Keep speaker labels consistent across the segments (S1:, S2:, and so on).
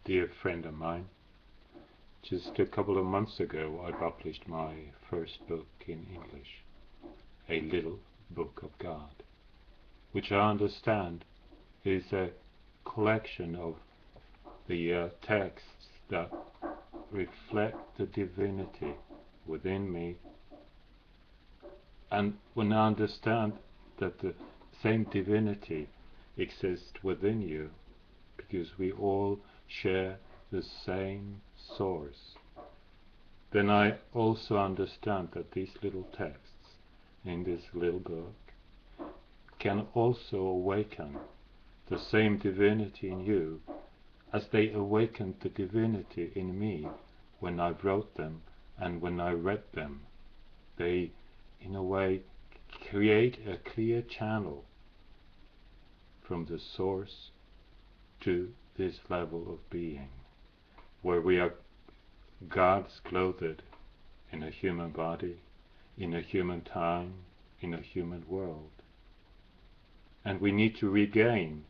S1: dear friend of mine. Just a couple of months ago I published my first book in English, A Little Book of God, which I understand is a collection of the texts that reflect the divinity within me. And when I understand that the same divinity exists within you, because we all share the same source, then I also understand that these little texts in this little book can also awaken the same divinity in you as they awakened the divinity in me when I wrote them and when I read them. They, in a way, create a clear channel from the source to this level of being, where we are God's clothed in a human body, in a human time, in a human world. And we need to regain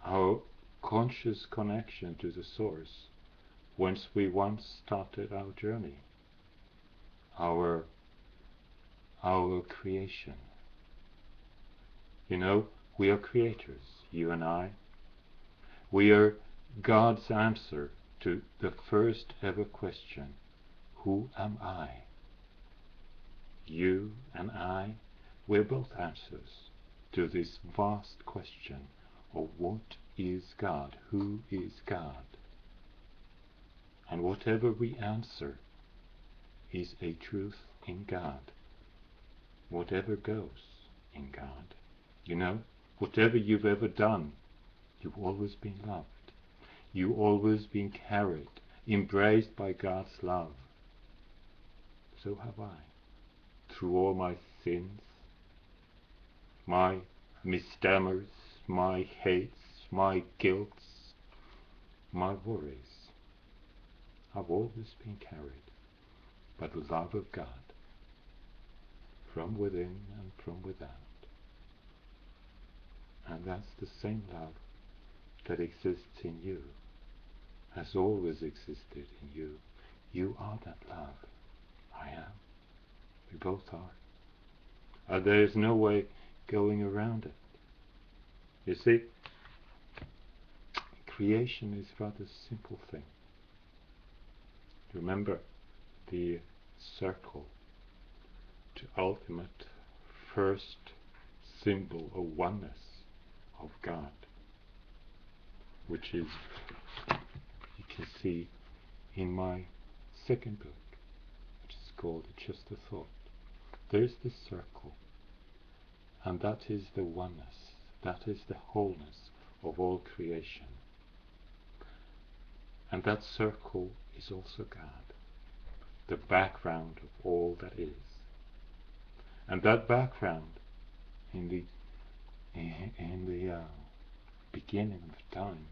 S1: our conscious connection to the source whence we once started our journey, our creation. You know, we are creators, you and I. We are God's answer to the first ever question, who am I? You and I, we're both answers to this vast question of what is God, who is God? And whatever we answer is a truth in God. Whatever goes in God. You know, whatever you've ever done, you've always been loved. You've always been carried, embraced by God's love. So have I. Through all my sins, my misstammers, my hates, my guilts, my worries, I've always been carried by the love of God, from within and from without. And that's the same love that exists in you, has always existed in you. You are that love. I am. We both are. There is no way going around it. You see, creation is a rather simple thing. Remember the circle, the ultimate first symbol of oneness of God, which is, you can see in my second book, which is called Just a Thought. There's the circle, and that is the oneness, that is the wholeness of all creation. And that circle is also God, the background of all that is. And that background, in the beginning of time,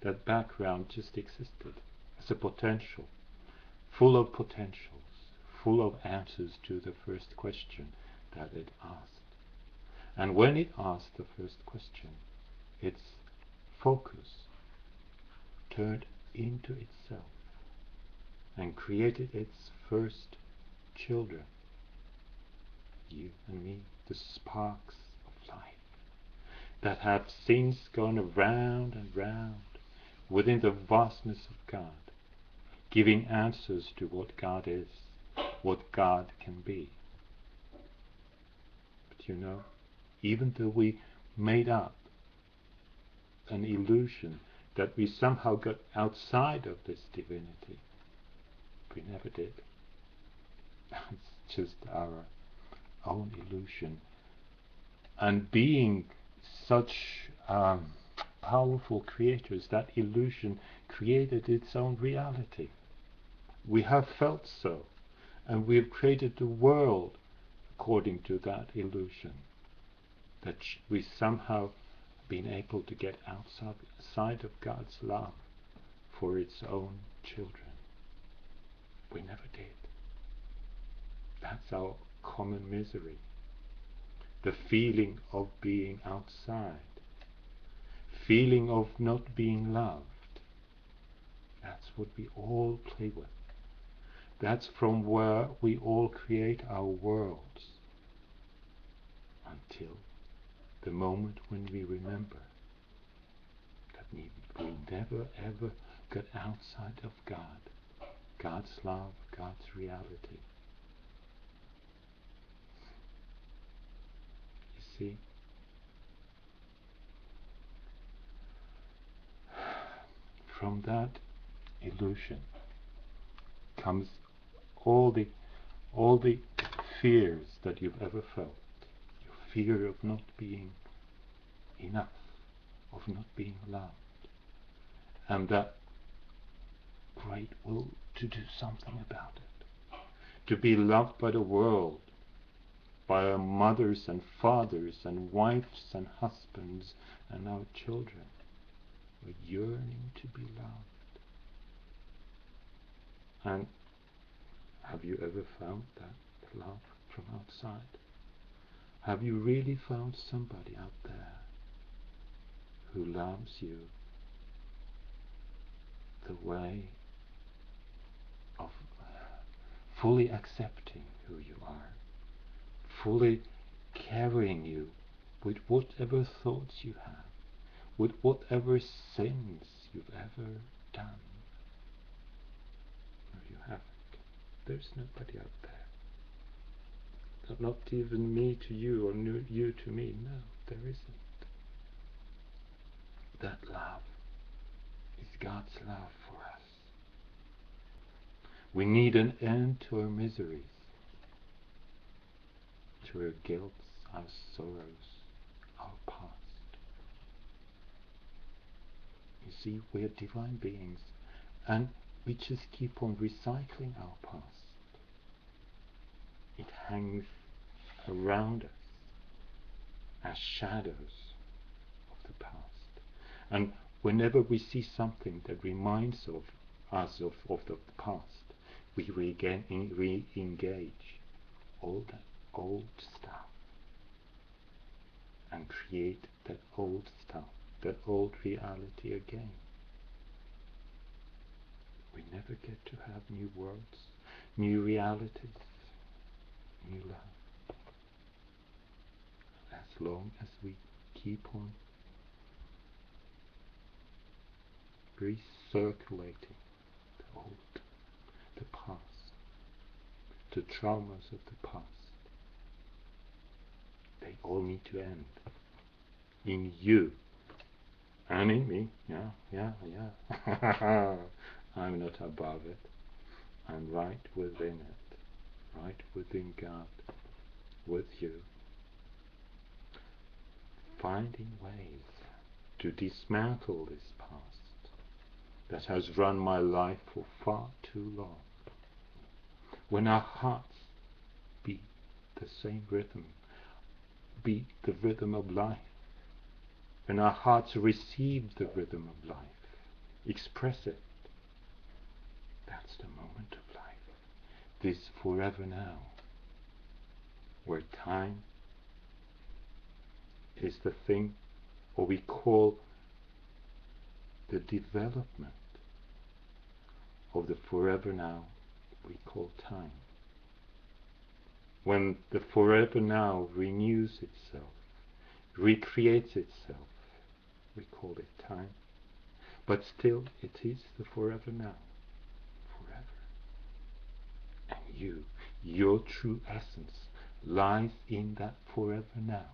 S1: that background just existed as a potential, full of potentials, full of answers to the first question that it asked. And when it asked the first question, its focus turned into itself and created its first children, you and me, the sparks of life, that have since gone round and round within the vastness of God, giving answers to what God is, what God can be. But you know, even though we made up an illusion that we somehow got outside of this divinity, we never did. It's just our own illusion. And being such powerful creators, that illusion created its own reality. We have felt so, and we have created the world according to that illusion, that we somehow been able to get outside of God's love for its own children. We never did. That's our common misery. The feeling of being outside, feeling of not being loved, That's what we all play with. That's from where we all create our worlds, until the moment when we remember that we never ever got outside of God, God's love, God's reality. You see? From that illusion comes all the fears that you've ever felt. Your fear of not being enough, of not being loved, and that great will to do something about it, to be loved by the world, by our mothers and fathers and wives and husbands and our children. We're yearning to be loved. And have you ever found that love from outside? Have you really found somebody out there who loves you the way of fully accepting who you are, fully carrying you with whatever thoughts you have, with whatever sins you've ever done? No, you haven't. There's nobody out there. Not even me to you or you to me. No, there isn't. That love is God's love for us. We need an end to our miseries, to our guilt, our sorrows, our past. You see, we're divine beings, and we just keep on recycling our past. It hangs around us as shadows of the past. And whenever we see something that reminds us of the past, we re-engage all that old stuff and create that old stuff, that old reality again. We never get to have new worlds, new realities, new love, as long as we keep on recirculating the old, the past, the traumas of the past. They all need to end. In you and in me. Yeah. I'm not above it. I'm right within it, right within God, with you, finding ways to dismantle this past that has run my life for far too long. When our hearts beat the same rhythm, beat the rhythm of life, when our hearts receive the rhythm of life, express it, that's the moment of life, this forever now, where time is the thing, or we call the development of the forever now, we call time. When the forever now renews itself, recreates itself, we call it time. But still, it is the forever now, forever. And your true essence, lies in that forever now.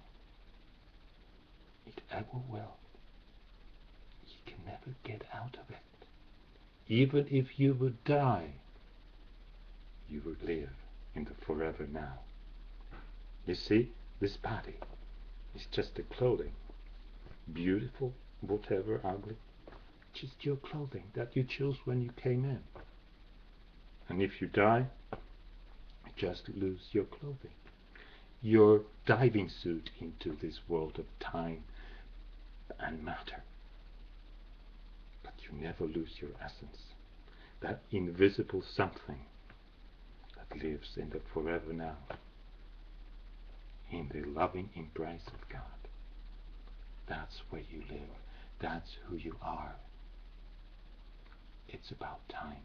S1: It ever will. You can never get out of it. Even if you would die, you would live in the forever now. You see, this body is just the clothing. Beautiful, whatever, ugly. Just your clothing that you chose when you came in. And if you die, you just lose your clothing. Your diving suit into this world of time and matter. But you never lose your essence. That invisible something that lives in the forever now. In the loving embrace of God. That's where you live. That's who you are. it's about time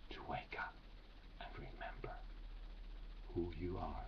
S1: to wake up and remember who you are.